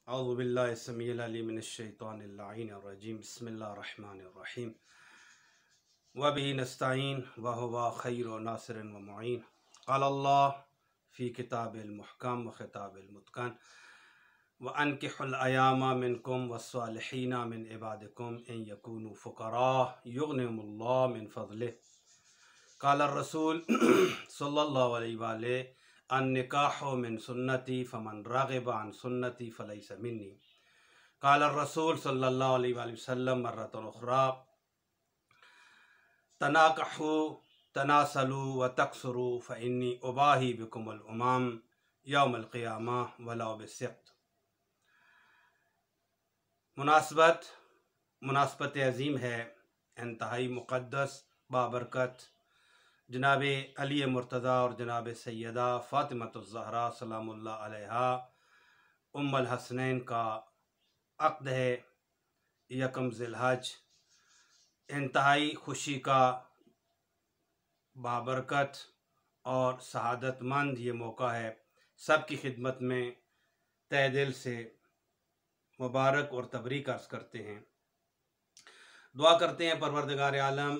औज़ुबिल्लाहिस्समीइल अलीम मिनश्शैतानिर्रजीम बिस्मिल्लाहिर्रहमानिर्रहीम व बिही नस्तईन व हुवा खैरु नासिरिन व मुईन क़ालल्लाहु फ़ी किताबिल मुहकम व खिताबिल मुत्क़न व अनकिहुल अयामा मिनकुम वस्सालिहीना मिन इबादिकुम इन यकूनु फ़ुक़रा युग़निहुमुल्लाहु मिन फ़ज़लिहि क़ाल रसूल सल्लल्लाहु अलैहि वसल्लम अन-निकाहु मिन सुन्नती फमन राग़िब अन सुन्नती फ़लैसा मिन्नी क़ाल रसूल सल्लल्लाहु अलैहि वसल्लम मर्रतन उख़रा तनाकहू तनासलू व तकसुरू फ़इन्नी उबाही बिकुमुल उमम यौमल क़ियामा वलौ बिस्सिक़्त। मुनासबत अज़ीम है, इंतहाई मुक़द्दस बाबरकत जनाब अली मुर्तज़ा और जनाब सैयदा फ़ातिमतुज़ ज़हरा सलामुल्लाह अलैहा उम्मुल हसनैन का अक़्द है। यकम ज़िलहज इंतहाई खुशी का बाबरकत और सआदतमंद ये मौका है। सब की खिदमत में तहे दिल से मुबारक और तबरीक अर्ज़ करते हैं। दुआ करते हैं परवरदिगार आलम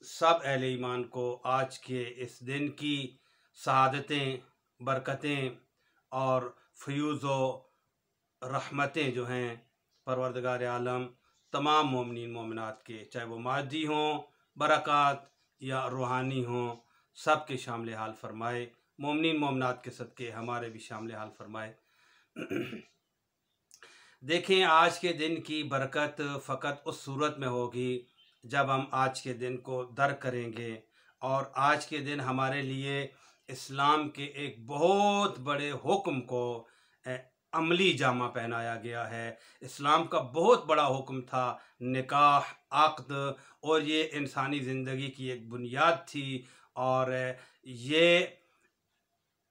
सब अहले ईमान को आज के इस दिन की सआदतें, बरकतें और फ़यूज़ो रहमतें जो हैं परवरदिगार आलम तमाम मोमिनीन मोमिनात के, चाहे वो मादी हों बरक़ात या रूहानी हों, सब के शामिल हाल फरमाए। मोमिनीन मोमिनात के सदक़े हमारे भी शामिल हाल फरमाए। देखें, आज के दिन की बरकत फ़कत उस सूरत में होगी जब हम आज के दिन को दर्क करेंगे और आज के दिन हमारे लिए इस्लाम के एक बहुत बड़े हुक्म को अमली जामा पहनाया गया है। इस्लाम का बहुत बड़ा हुक्म था निकाह, अक़्द, और ये इंसानी ज़िंदगी की एक बुनियाद थी। और ये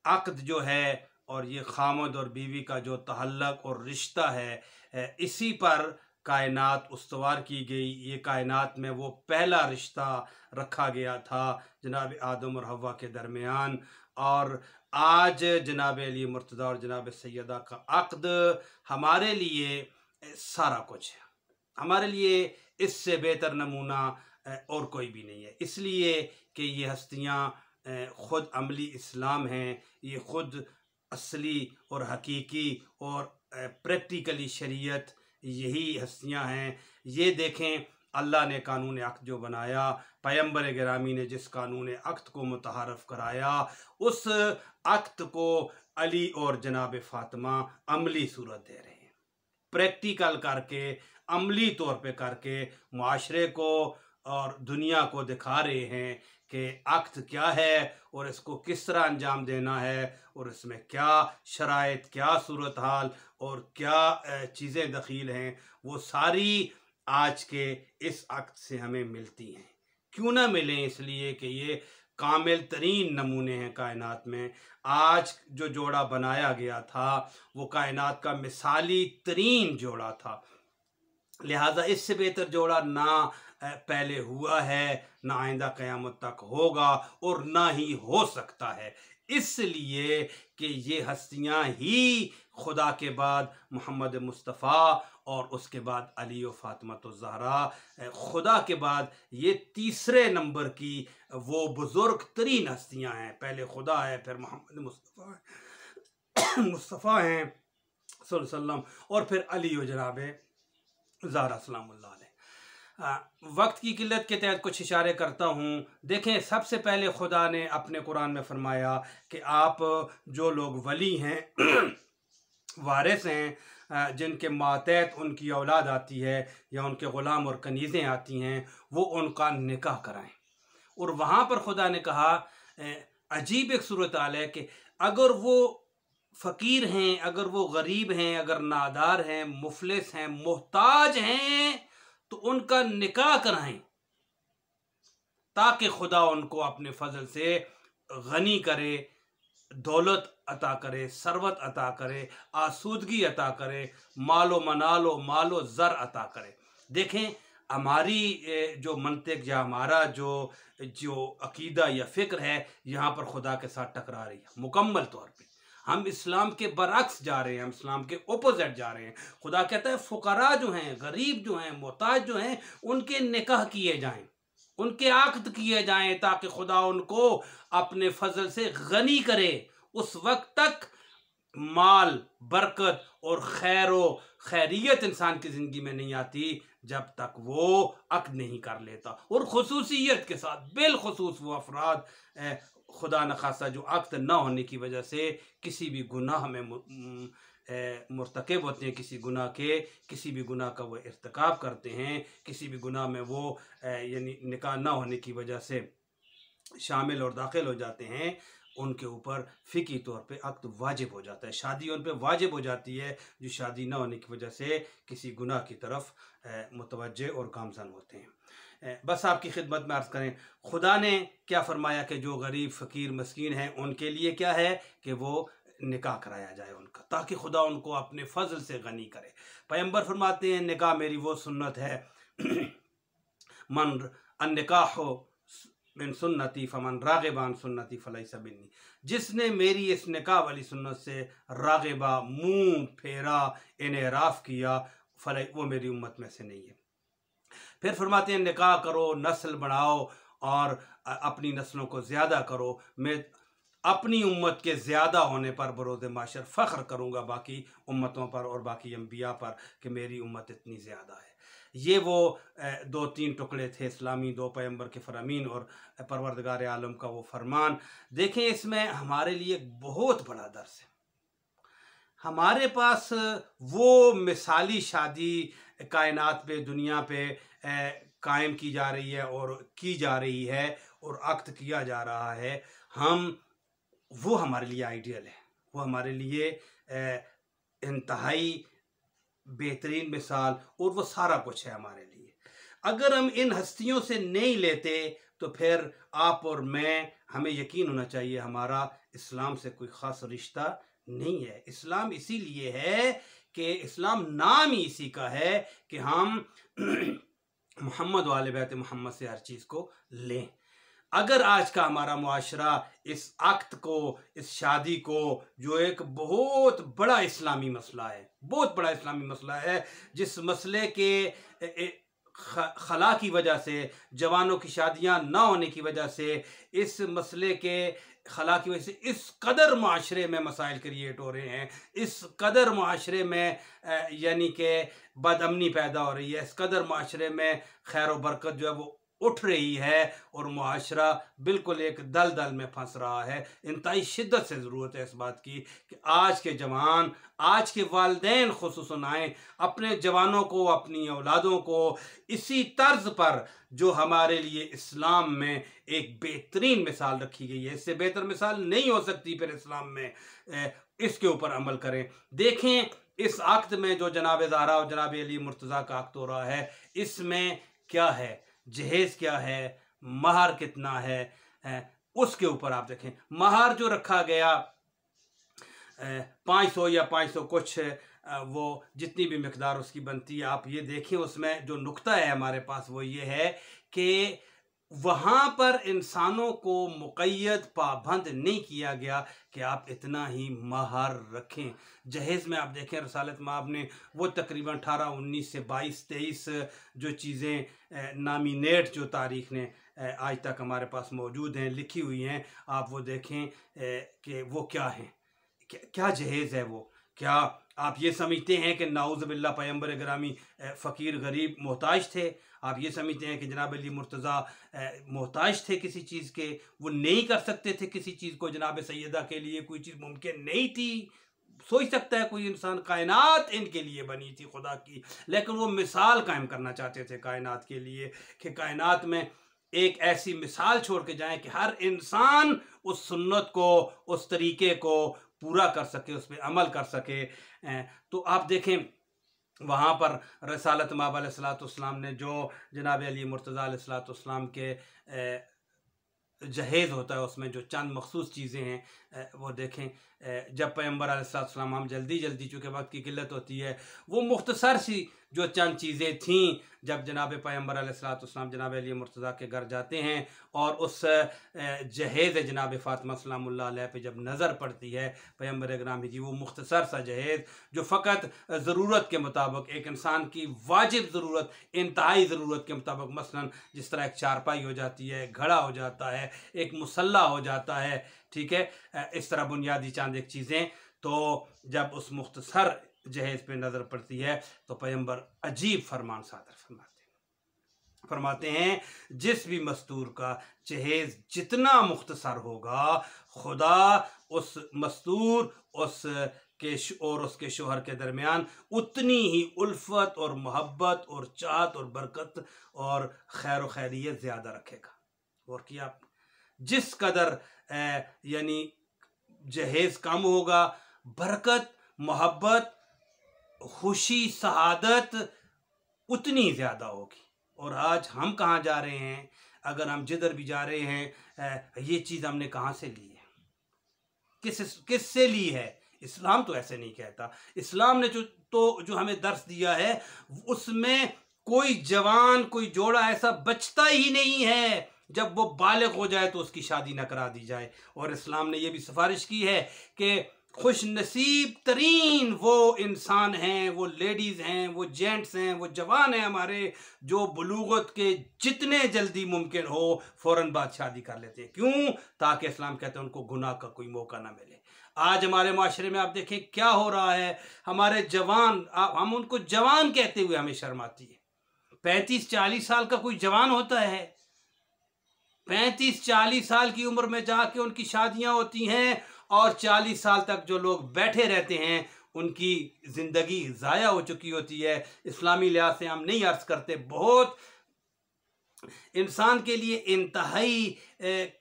अक़्द जो है और ये खामद और बीवी का जो तहल्लुक़ और रिश्ता है, इसी पर कायनात उस्तवार की गई। ये कायनात में वो पहला रिश्ता रखा गया था जनाब आदम और हव्वा के दरमियान। और आज जनाब अली मुर्तज़ा और जनाब सैयदा का अक़्द हमारे लिए सारा कुछ है। हमारे लिए इससे बेहतर नमूना और कोई भी नहीं है, इसलिए कि ये हस्तियाँ ख़ुद अमली इस्लाम हैं। ये ख़ुद असली और हकीकी और प्रैक्टिकली शरीयत यही हस्तियाँ हैं। ये देखें, अल्लाह ने कानून अक़्द जो बनाया, पैगम्बर गिरामी ने जिस कानून अक़्द को मुतहरफ़ कराया, उस अक़्द को अली और जनाब फ़ातिमा अमली सूरत दे रहे हैं। प्रैक्टिकल करके, अमली तौर पे करके मुआशरे को और दुनिया को दिखा रहे हैं कि अक़्द क्या है और इसको किस तरह अंजाम देना है और इसमें क्या शराइत, क्या सूरत हाल और क्या चीज़ें दखील हैं, वो सारी आज के इस अक़्द से हमें मिलती हैं। क्यों ना मिलें? इसलिए कि ये कामिल तरीन नमूने हैं कायनात में। आज जो जोड़ा बनाया गया था वो कायनात का मिसाली तरीन जोड़ा था, लिहाजा इससे बेहतर जोड़ा ना पहले हुआ है, ना आइंदा क़यामत तक होगा और ना ही हो सकता है। इसलिए कि ये हस्तियाँ ही खुदा के बाद मोहम्मद मुस्तफ़ा और उसके बाद अली व फ़ातिमतुज़ ज़हरा, खुदा के बाद ये तीसरे नंबर की वो बुज़ुर्ग तरीन हस्तियाँ हैं। पहले खुदा है, फिर मोहम्मद मुस्तफ़ा हैं सल्लल्लाहु अलैहि वसल्लम, और फिर अली व जनाब ज़हरा सलामुल्लाह अलैह। वक्त की किल्लत के तहत कुछ इशारे करता हूँ। देखें, सबसे पहले खुदा ने अपने कुरान में फरमाया कि आप जो लोग वली हैं वारिस हैं, जिनके मातहत उनकी औलाद आती है या उनके ग़ुलाम और कनीज़ें आती हैं, वो उनका निकाह कराएं। और वहाँ पर खुदा ने कहा, अजीब एक सूरत हाल है कि अगर वो फ़कीर हैं, अगर वो गरीब हैं, अगर नादार हैं, मुफलिस हैं, मोहताज हैं, तो उनका निकाह कराएं ताकि खुदा उनको अपने फजल से गनी करे, दौलत अता करे, सरवत अता करे, आसूदगी अता करे, मालो मनालो मालो ज़र अता करे। देखें, हमारी जो मंतिक या हमारा जो अकीदा या फ़िक्र है यहाँ पर खुदा के साथ टकरा रही है मुकम्मल तौर पे। हम इस्लाम के बरअक्स जा रहे हैं, हम इस्लाम के ओपोजिट जा रहे हैं। खुदा कहता है फुकरा जो हैं, गरीब जो हैं, मोहताज जो हैं, उनके निकाह किए जाएं, उनके आक़द किए जाएं, ताकि खुदा उनको अपने फजल से गनी करे। उस वक्त तक माल, बरकत और खैरियत इंसान की ज़िंदगी में नहीं आती जब तक वो अक़्द नहीं कर लेता। और ख़ुसूसियत के साथ बिलख़ुसूस वो अफराद खुदा न खास्ता जो अक़्द ना होने की वजह से किसी भी गुनाह में मुर्तकिब होते हैं, किसी गुनाह के, किसी भी गुनाह का वो इर्तिकाब करते हैं, किसी भी गुनाह में वो यानी निकाह ना होने की वजह से शामिल और दाखिल हो जाते हैं, उनके ऊपर फ़िकी तौर पे अक़्द वाजिब हो जाता है, शादी उन पे वाजिब हो जाती है, जो शादी ना होने की वजह से किसी गुनाह की तरफ मुतवज्जे और गामज़न होते हैं। बस आपकी खिदमत में अर्ज़ करें, खुदा ने क्या फ़रमाया कि जो गरीब फ़कीर मस्कीन हैं उनके लिए क्या है कि वो निकाह कराया जाए उनका, ताकि खुदा उनको अपने फ़ज़ल से गनी करे। पैगम्बर फरमाते हैं निकाह मेरी वो सुन्नत है मन अन्निकाह मिन सुन्नती फमन राग़िबा अन सुन्नती फलैसा मिन्नी, जिसने मेरी इस निकाह वाली सुन्नत से राग़िबा मुँह फेरा, इन्हिराफ़ किया, फलै वो मेरी उम्मत में से नहीं है। फिर फरमाते हैं निकाह करो, नस्ल बढ़ाओ और अपनी नस्लों को ज़्यादा करो। मैं अपनी उम्मत के ज़्यादा होने पर बरोज़ माशर फ़ख्र करूँगा बाकी उम्मतों पर और बाकी अम्बिया पर कि मेरी उम्मत इतनी ज़्यादा है। ये वो 2-3 टुकड़े थे इस्लामी 2 पैगम्बर के फ़रामीन और परवरदिगार आलम का वो फरमान। देखें इसमें हमारे लिए बहुत बड़ा दर्स है। हमारे पास वो मिसाली शादी कायनात पे, दुनिया पे कायम की जा रही है और की जा रही है और अक़्द किया जा रहा है, वो हमारे लिए आइडियल है, वो हमारे लिए इंतहाई बेहतरीन मिसाल और वो सारा कुछ है हमारे लिए। अगर हम इन हस्तियों से नहीं लेते तो फिर आप और मैं, हमें यकीन होना चाहिए हमारा इस्लाम से कोई ख़ास रिश्ता नहीं है। इस्लाम इसीलिए है कि इस्लाम नाम ही इसी का है कि हम मोहम्मद वाले बैत मोहम्मद से हर चीज़ को लें। अगर आज का हमारा मुआशरा इस अक़्द को, इस शादी को, जो एक बहुत बड़ा इस्लामी मसला है, बहुत बड़ा इस्लामी मसला है, जिस मसले के खला की वजह से, जवानों की शादियां ना होने की वजह से, इस मसले के खला की वजह से इस कदर माशरे में मसाइल क्रिएट हो रहे हैं, इस कदर माशरे में यानी कि बदअमनी पैदा हो रही है, इस कदर माशरे में खैर व बरकत जो है वो उठ रही है और मुआशरा बिल्कुल एक दलदल में फंस रहा है। इंतहाई शिद्दत से ज़रूरत है इस बात की कि आज के जवान, आज के वालिदैन ख़ुसूसन आएँ, अपने जवानों को, अपनी औलादों को इसी तर्ज पर जो हमारे लिए इस्लाम में एक बेहतरीन मिसाल रखी गई है, इससे बेहतर मिसाल नहीं हो सकती फिर इस्लाम में, इसके ऊपर अमल करें। देखें इस अक़्द में जो जनाब ज़हरा और जनाब अली मुर्तज़ा का अक़्द हो रहा है, इसमें क्या है, जहेज़ क्या है, महर कितना है, उसके ऊपर आप देखें। महर जो रखा गया 500 या 500 कुछ, वो जितनी भी मिक़दार उसकी बनती है, आप ये देखें उसमें जो नुक्ता है हमारे पास वो ये है कि वहाँ पर इंसानों को मुक़य्यद पाबंद नहीं किया गया कि आप इतना ही महर रखें। जहेज़ में आप देखें रसालत माब ने वो तकरीबन 18, 19 से 22, 23 जो चीज़ें नामिनेट जो तारीख़ ने आज तक हमारे पास मौजूद हैं, लिखी हुई हैं, आप वो देखें कि वो क्या हैं, क्या जहेज़ है वो। क्या आप ये समझते हैं कि नाऊज़ बिल्लाह पैगम्बर गिरामी फ़कीर गरीब मोहताज थे? आप ये समझते हैं कि जनाब अली मुर्तज़ा मोहताज थे किसी चीज़ के, वो नहीं कर सकते थे किसी चीज़ को? जनाब सैयदा के लिए कोई चीज़ मुमकिन नहीं थी? सोच सकता है कोई इंसान? कायनात इनके लिए बनी थी खुदा की, लेकिन वो मिसाल कायम करना चाहते थे कायनात के लिए कि कायनात में एक ऐसी मिसाल छोड़ के जाएं कि हर इंसान उस सुन्नत को, उस तरीके को पूरा कर सके, उस पर अमल कर सके। तो आप देखें वहाँ पर रसालत माब अलैहिस्सलाम ने जो जनाब अली मुर्तज़ा अलैहिस्सलाम के जहेज़ होता है उसमें जो चंद मखसूस चीज़ें हैं वो देखें जब पैगम्बर अलैहिस्सलाम, हम जल्दी जल्दी चूँकि वक्त की किल्लत होती है, वो मुख्तसर सी जो चंद चीज़ें थीं, जब जनाब पैगम्बर अलैहिस्सलाम जनाब अली मुर्तज़ा के घर जाते हैं और उस जहेज़ जनाब फ़ातिमा सलामुल्लाह अलैहा पे जब नज़र पड़ती है पैगम्बर गिरामी की, वो मुख्तसर सा जहेज़ जो फ़कत ज़रूरत के मुताबिक, एक इंसान की वाजिब ज़रूरत, इंतहाई ज़रूरत के मुताबिक, मसलन जिस तरह एक चारपाई हो जाती है, घड़ा हो जाता है, एक मुसल्ला हो जाता है, ठीक है, इस तरह बुनियादी चंद एक चीज़ें, तो जब उस मुख्तसर जहेज़ पे नज़र पड़ती है तो पैगम्बर अजीब फरमान सादर फरमाते हैं, जिस भी मस्तूर का जहेज़ जितना मुख्तसर होगा, खुदा उस मस्तूर और उसके शोहर के दरमियान उतनी ही उल्फत और मोहब्बत और चाहत और बरकत और खैर व खैरियत ज़्यादा रखेगा। और किया, जिस कदर यानी जहेज़ कम होगा, बरकत, मोहब्बत, खुशी, सआदत उतनी ज़्यादा होगी। और आज हम कहाँ जा रहे हैं? अगर हम जिधर भी जा रहे हैं, ये चीज़ हमने कहाँ से ली है? किससे ली है? इस्लाम तो ऐसे नहीं कहता। इस्लाम ने जो हमें दर्स दिया है, उसमें कोई जवान, कोई जोड़ा ऐसा बचता ही नहीं है जब वो बालिग हो जाए तो उसकी शादी न करा दी जाए। और इस्लाम ने यह भी सिफारिश की है कि खुश नसीब तरीन वो इंसान हैं, वो लेडीज़ हैं, वो जेंट्स हैं, वो जवान हैं हमारे, जो बुलूगत के जितने जल्दी मुमकिन हो फ़ौरन बाद शादी कर लेते हैं। क्यों? ताकि इस्लाम कहते हैं उनको गुनाह का कोई मौका ना मिले। आज हमारे माशरे में आप देखें क्या हो रहा है, हमारे जवान, हम उनको जवान कहते हुए हमें शर्म आती है। 35-40 साल का कोई जवान होता है, 35-40 साल की उम्र में जाके उनकी शादियां होती हैं और 40 साल तक जो लोग बैठे रहते हैं उनकी ज़िंदगी ज़ाया हो चुकी होती है। इस्लामी लिहाज से हम नहीं अर्ज करते, बहुत इंसान के लिए इंतहाई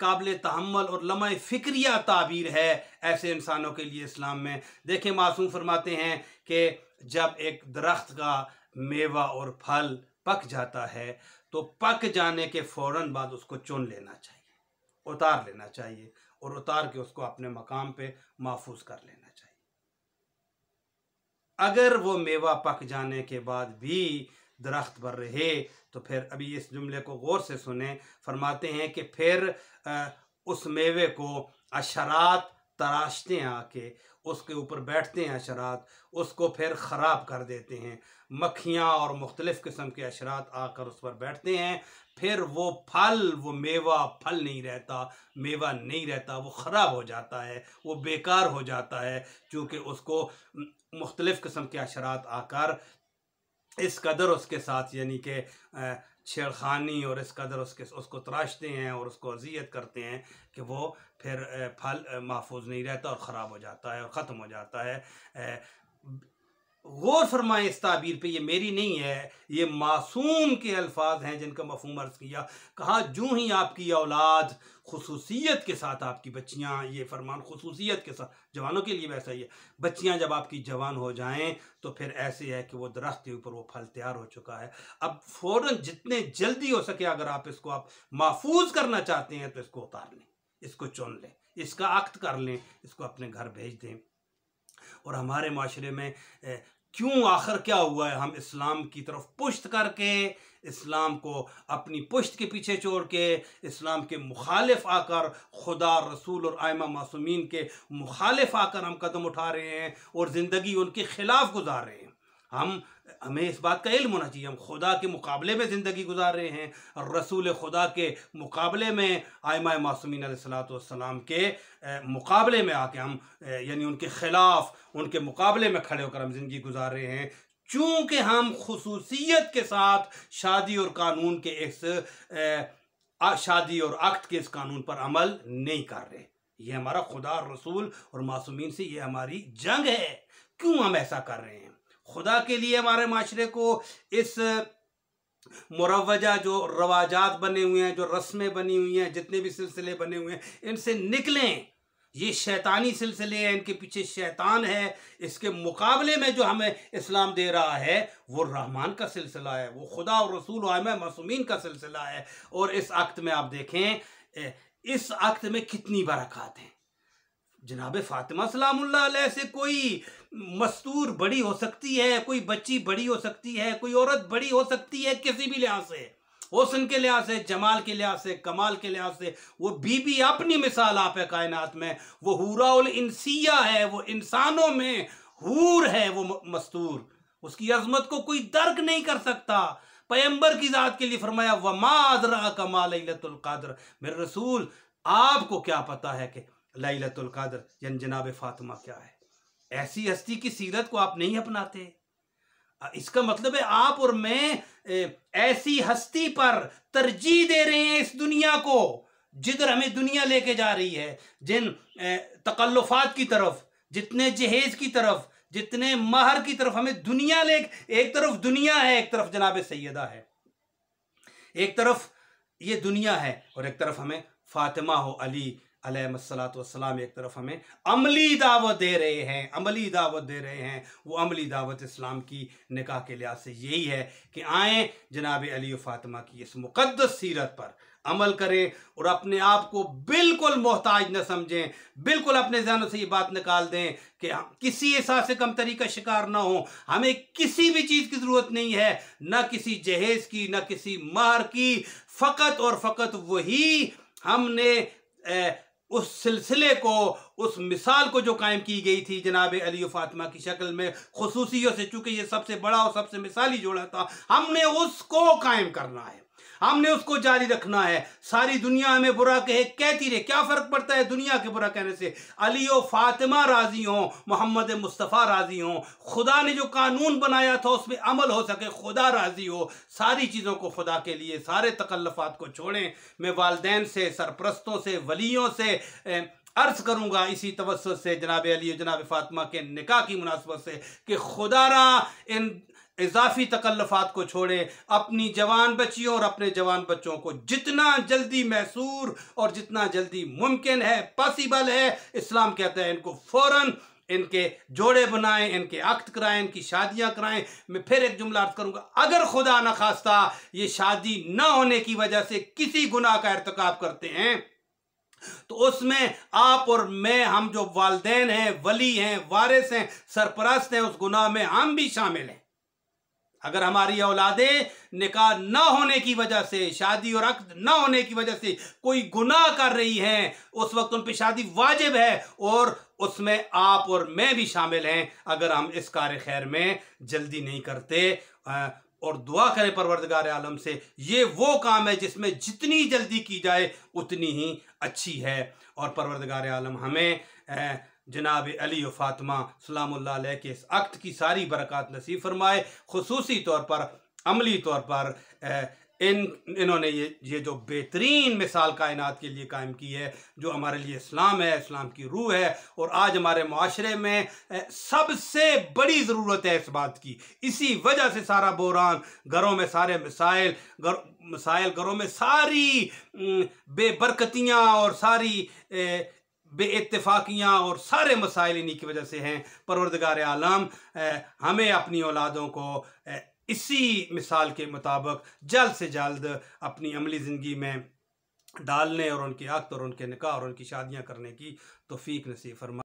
काबिल तहम्मुल और लम्हा फ़िक्रिया ताबीर है ऐसे इंसानों के लिए इस्लाम में। देखें, मासूम फरमाते हैं कि जब एक दरख्त का मेवा और फल पक जाता है तो पक जाने के फ़ौरन बाद उसको चुन लेना चाहिए, उतार लेना चाहिए और उतार के उसको अपने मकाम पे महफूज कर लेना चाहिए। अगर वो मेवा पक जाने के बाद भी दरख्त पर रहे तो फिर, अभी इस जुमले को गौर से सुने, फरमाते हैं कि फिर उस मेवे को अशरात तराशते हैं, आके उसके ऊपर बैठते हैं अशरात, उसको फिर ख़राब कर देते हैं। मक्खियाँ और मुख्तलिफ़ किस्म के अशरात आकर उस पर बैठते हैं, फिर वो फल, वो मेवा फल नहीं रहता, मेवा नहीं रहता, वो ख़राब हो जाता है, वो बेकार हो जाता है, चूँकि उसको मुख्तलिफ़ किस्म के अशरात आकर इस कदर उसके साथ यानी कि छेड़खानी और इस कदर उसको तराशते हैं और उसको अजियत करते हैं कि वो फिर फल महफूज नहीं रहता और ख़राब हो जाता है और ख़त्म हो जाता है। गौर फरमाएं इस ताबीर पे, ये मेरी नहीं है, ये मासूम के अल्फाज हैं जिनका मफहूम अर्ज़ किया। कहा, जूँ ही आपकी औलाद खुसूसियत के साथ, आपकी बच्चियाँ, ये फरमान खुसूसियत के साथ, जवानों के लिए वैसा ही है, बच्चियाँ जब आपकी जवान हो जाएं तो फिर ऐसे है कि वो दरख्त के ऊपर वो फल तैयार हो चुका है। अब फ़ौरन जितने जल्दी हो सके अगर आप इसको आप महफूज करना चाहते हैं तो इसको उतार लें, इसको चुन लें, इसका अक्द कर लें, इसको अपने घर भेज दें। और हमारे माशरे में क्यों, आखिर क्या हुआ है? हम इस्लाम की तरफ पुश्त करके, इस्लाम को अपनी पुश्त के पीछे छोड़ के, इस्लाम के मुखालिफ आकर, खुदा, रसूल और आइमा मासूमीन के मुखालिफ आकर हम कदम उठा रहे हैं और ज़िंदगी उनके ख़िलाफ़ गुजार रहे हैं। हमें इस बात का इल्म होना चाहिए, हम खुदा के मुकाबले में ज़िंदगी गुजार रहे हैं और रसूल खुदा के मुकाबले में, आइमा मासूमीन अलैहिस्सलाम के मुकाबले में आके हम यानी उनके ख़िलाफ़, उनके मुकाबले में खड़े होकर हम ज़िंदगी गुजार रहे हैं। चूँकि हम खुसूसियत के साथ शादी और कानून के शादी और अक्द के इस कानून पर अमल नहीं कर रहे, ये हमारा खुदा, रसूल और मासूमीन से ये हमारी जंग है। क्यों हम ऐसा कर रहे हैं? खुदा के लिए हमारे माशरे को इस मुरवजा जो रवाजात बने हुए हैं, जो रस्में बनी हुई हैं, जितने भी सिलसिले बने हुए हैं, इनसे निकलें। ये शैतानी सिलसिले हैं, इनके पीछे शैतान है। इसके मुकाबले में जो हमें इस्लाम दे रहा है वो रहमान का सिलसिला है, वो खुदा और रसूल और मासूमीन का सिलसिला है। और इस अक्त में आप देखें, इस अक्त में कितनी बरकत हैं। जनाब फ़ातिमा सलामुल्लाह अलैह से कोई मस्तूर बड़ी हो सकती है, कोई बच्ची बड़ी हो सकती है, कोई औरत बड़ी हो सकती है, किसी भी लिहाज से, हुस्न के लिहाज से, जमाल के लिहाज से, कमाल के लिहाज से। वो बीबी अपनी मिसाल आप है कायनात में, वो हूराउल इंसिया है, वो इंसानों में हूर है, वो मस्तूर, उसकी अजमत को कोई दर्क नहीं कर सकता। पैगंबर की जात के लिए फरमाया वमा अदराका मा लैलतुल कद्र, मेरे रसूल आपको क्या पता है कि लैलतुल कद्र यानी जनाब फातिमा क्या है। ऐसी हस्ती की सीरत को आप नहीं अपनाते। इसका मतलब है आप और मैं ऐसी हस्ती पर तरजीह दे रहे हैं इस दुनिया को, जिधर हमें दुनिया लेके जा रही है, जिन तकल्लुफात की तरफ, जितने जहेज की तरफ, जितने महर की तरफ हमें दुनिया ले, एक तरफ दुनिया है, एक तरफ जनाब सैयदा है, एक तरफ ये दुनिया है और एक तरफ हमें फातिमा हो अली अलैहिस्सलातु वस्सलाम, एक तरफ हमें अमली दावत दे रहे हैं, अमली दावत दे रहे हैं। वो अमली दावत इस्लाम की निकाह के लिहाज से यही है कि आएँ जनाब अली व फातिमा की इस मुक़द्दस सीरत पर अमल करें और अपने आप को बिल्कुल मोहताज न समझें, बिल्कुल अपने ज़हनों से ये बात निकाल दें कि हम किसी एहसास से कमतरी का शिकार ना हो। हमें किसी भी चीज़ की ज़रूरत नहीं है, न किसी जहेज़ की, न किसी महर की, फ़कत और फ़कत वही हमने उस सिलसिले को, उस मिसाल को जो कायम की गई थी जनाब अली व फातिमा की शक्ल में खुसूसियों से, चूँकि ये सबसे बड़ा और सबसे मिसाली जोड़ा था, हमने उसको कायम करना है, हमने उसको जारी रखना है। सारी दुनिया हमें बुरा कहे, कहती रहे, क्या फ़र्क पड़ता है दुनिया के बुरा कहने से। अली व फातिमा राज़ी हों, मोहम्मद मुस्तफ़ा राज़ी हों, खुदा ने जो कानून बनाया था उसमें अमल हो सके, खुदा राज़ी हो। सारी चीज़ों को खुदा के लिए, सारे तकल्लुफ़ात को छोड़ें। मैं वालिदैन से, सरपरस्तों से, वलियों से अर्ज़ करूँगा इसी तवस्सुत से जनाब अली और जनाब फातिमा के निकाह की मुनासबत से कि खुदारा इन इजाफी तकल्लुफ़ात को छोड़े, अपनी जवान बच्चियों और अपने जवान बच्चों को जितना जल्दी मैसूर और जितना जल्दी मुमकिन है, पॉसिबल है, इस्लाम कहता है इनको फ़ौरन इनके जोड़े बनाएं, इनके अक्द कराएं, इनकी शादियां कराएं। मैं फिर एक जुमला अर्ज़ करूँगा, अगर खुदा न खास्ता ये शादी न होने की वजह से किसी गुनाह का इर्तिकाब करते हैं तो उसमें आप और मैं, हम जो वालिदैन हैं, वली हैं, वारिस हैं, सरपरस्त हैं, उस गुनाह में हम भी शामिल हैं। अगर हमारी औलादें निकाह न होने की वजह से, शादी और अक्द न होने की वजह से कोई गुनाह कर रही हैं, उस वक्त उन पर शादी वाजिब है और उसमें आप और मैं भी शामिल हैं अगर हम इस कार खैर में जल्दी नहीं करते। और दुआ करें परवरदिगार आलम से, ये वो काम है जिसमें जितनी जल्दी की जाए उतनी ही अच्छी है। और परवरदिगार आलम हमें जनाब अली व फातिमा सलामुल्लाह अलैह के इस अक्द की सारी बरक़ात नसीब फरमाए। खुसूसी तौर पर, अमली तौर पर इन्होंने ये जो बेहतरीन मिसाल कायनात के लिए कायम की है, जो हमारे लिए इस्लाम है, इस्लाम की रूह है। और आज हमारे माशरे में सबसे बड़ी ज़रूरत है इस बात की। इसी वजह से सारा बहरान, घरों में सारे मसाइल, घरों में सारी बेबरकतियाँ और सारी बेइत्तेफाकियाँ और सारे मसाइल इन्हीं की वजह से हैं। परवरदिगार आलम हमें अपनी औलादों को इसी मिसाल के मुताबिक जल्द से जल्द अपनी अमली ज़िंदगी में डालने और उनके अक्द और उनके निकाह और उनकी शादियाँ करने की तौफीक नसीब फरमा।